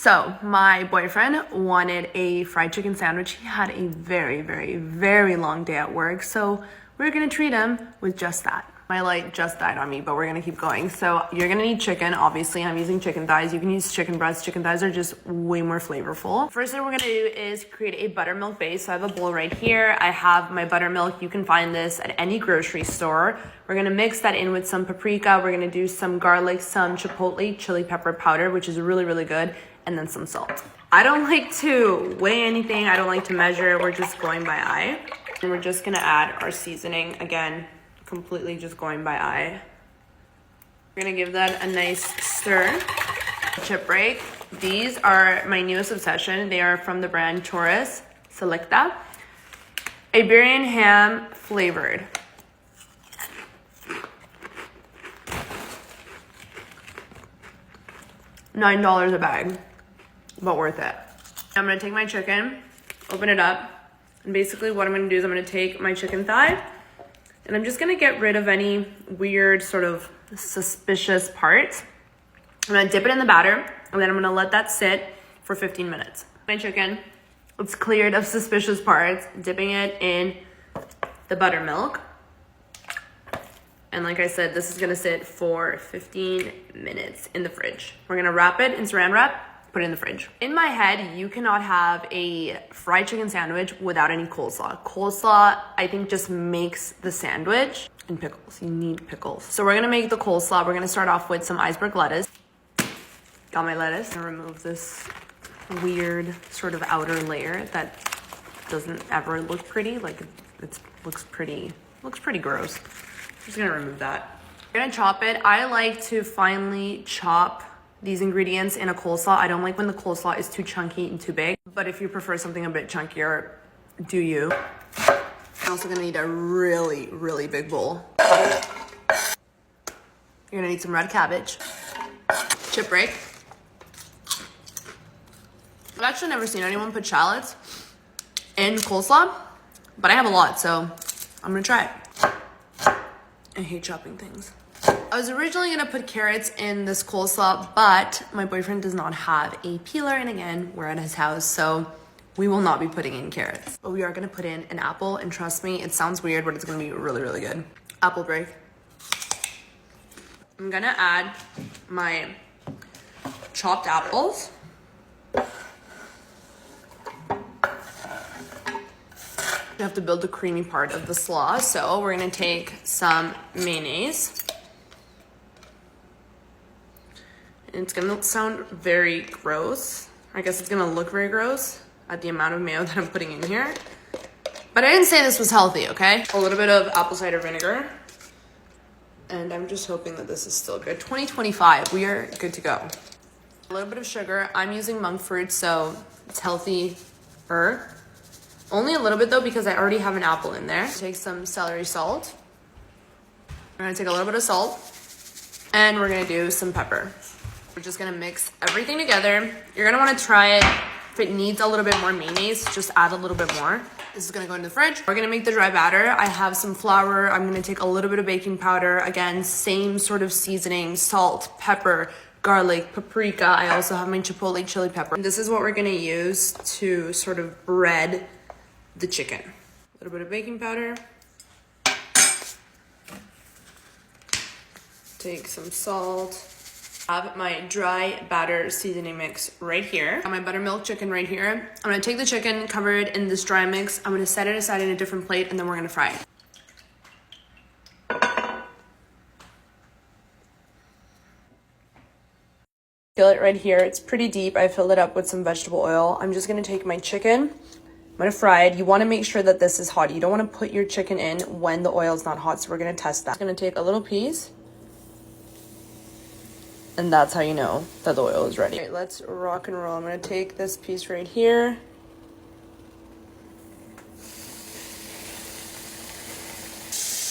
So my boyfriend wanted a fried chicken sandwich. He had a very, very, very long day at work. So we're gonna treat him with just that. My light just died on me, but we're gonna keep going. So you're gonna need chicken. Obviously, I'm using chicken thighs. You can use chicken breasts. Chicken thighs are just way more flavorful. First thing we're gonna do is create a buttermilk base. So I have a bowl right here. I have my buttermilk. You can find this at any grocery store. We're gonna mix that in with some paprika. We're gonna do some garlic, some chipotle chili pepper powder, which is really, really good, and then some salt. I don't like to weigh anything. I don't like to measure. We're just going by eye. And we're just gonna add our seasoning again. Completely just going by eye. We're gonna give that a nice stir. Chip break. These are my newest obsession. They are from the brand Taurus Selecta. Iberian ham flavored. $9 a bag, but worth it. I'm gonna take my chicken, open it up, and basically what I'm gonna do is I'm gonna take my chicken thigh, and I'm just gonna get rid of any weird sort of suspicious parts. I'm gonna dip it in the batter, and then I'm gonna let that sit for 15 minutes. My chicken, it's cleared of suspicious parts, dipping it in the buttermilk. And like I said, this is gonna sit for 15 minutes in the fridge. We're gonna wrap it in saran wrap, put it in the fridge. In my head, you cannot have a fried chicken sandwich without any coleslaw. Coleslaw, I think, just makes the sandwich. And pickles, you need pickles. So we're gonna make the coleslaw. We're gonna start off with some iceberg lettuce. Got my lettuce. I'm gonna remove this weird sort of outer layer that doesn't ever look pretty. Like it looks pretty gross. I'm just gonna remove that. I'm gonna chop it. I like to finely chop these ingredients in a coleslaw. I don't like when the coleslaw is too chunky and too big, but if you prefer something a bit chunkier, do you. I'm also gonna need a really, really big bowl. You're gonna need some red cabbage, chip break. I've actually never seen anyone put shallots in coleslaw, but I have a lot, so I'm gonna try it. I hate chopping things. I was originally gonna put carrots in this coleslaw, but my boyfriend does not have a peeler, and again, we're at his house, so we will not be putting in carrots. But we are gonna put in an apple, and trust me, it sounds weird, but it's gonna be really, really good. Apple break. I'm gonna add my chopped apples. You have to build the creamy part of the slaw, so we're gonna take some mayonnaise. And it's gonna sound very gross. I guess it's gonna look very gross at the amount of mayo that I'm putting in here. But I didn't say this was healthy, okay? A little bit of apple cider vinegar. And I'm just hoping that this is still good. 2025, we are good to go. A little bit of sugar. I'm using monk fruit, so it's healthier. Only a little bit though, because I already have an apple in there. Take some celery salt. We're gonna take a little bit of salt, and we're gonna do some pepper. We're just gonna mix everything together. You're gonna wanna try it. If it needs a little bit more mayonnaise, just add a little bit more. This is gonna go in the fridge. We're gonna make the dry batter. I have some flour. I'm gonna take a little bit of baking powder. Again, same sort of seasoning, salt, pepper, garlic, paprika. I also have my chipotle chili pepper. And this is what we're gonna use to sort of bread the chicken. A little bit of baking powder. Take some salt. I have my dry batter seasoning mix right here. I have my buttermilk chicken right here. I'm gonna take the chicken, cover it in this dry mix. I'm gonna set it aside in a different plate, and then we're gonna fry it. Fill it right here. It's pretty deep. I filled it up with some vegetable oil. I'm just gonna take my chicken. I'm gonna fry it. You wanna make sure that this is hot. You don't wanna put your chicken in when the oil is not hot, so we're gonna test that. I'm gonna take a little piece, and that's how you know that the oil is ready. All right, let's rock and roll. I'm gonna take this piece right here.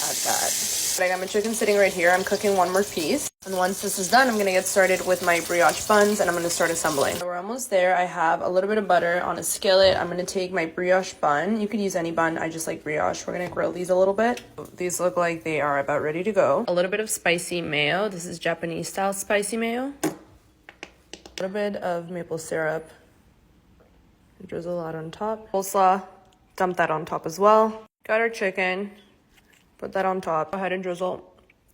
Add that. I got my chicken sitting right here. I'm cooking one more piece. And once this is done, I'm gonna get started with my brioche buns, and I'm gonna start assembling. So we're almost there. I have a little bit of butter on a skillet. I'm gonna take my brioche bun. You could use any bun, I just like brioche. We're gonna grill these a little bit. These look like they are about ready to go. A little bit of spicy mayo. This is Japanese style spicy mayo. A little bit of maple syrup. Drizzle that on top. Coleslaw, dump that on top as well. Got our chicken, put that on top. Go ahead and drizzle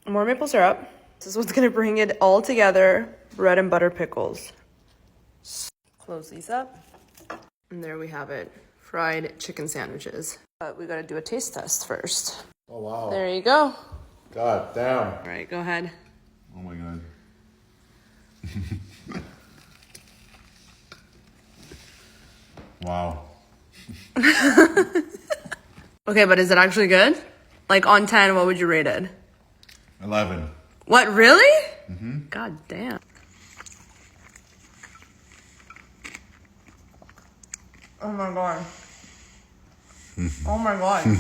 more maple syrup. This is what's gonna bring it all together. Bread and butter pickles. Close these up. And there we have it. Fried chicken sandwiches. But we gotta do a taste test first. Oh, wow. There you go. God damn. All right, go ahead. Oh my God. Wow. Okay, but is it actually good? Like on 10, what would you rate it? 11. What, really? Mm-hmm. God damn. Oh my God. Oh my God.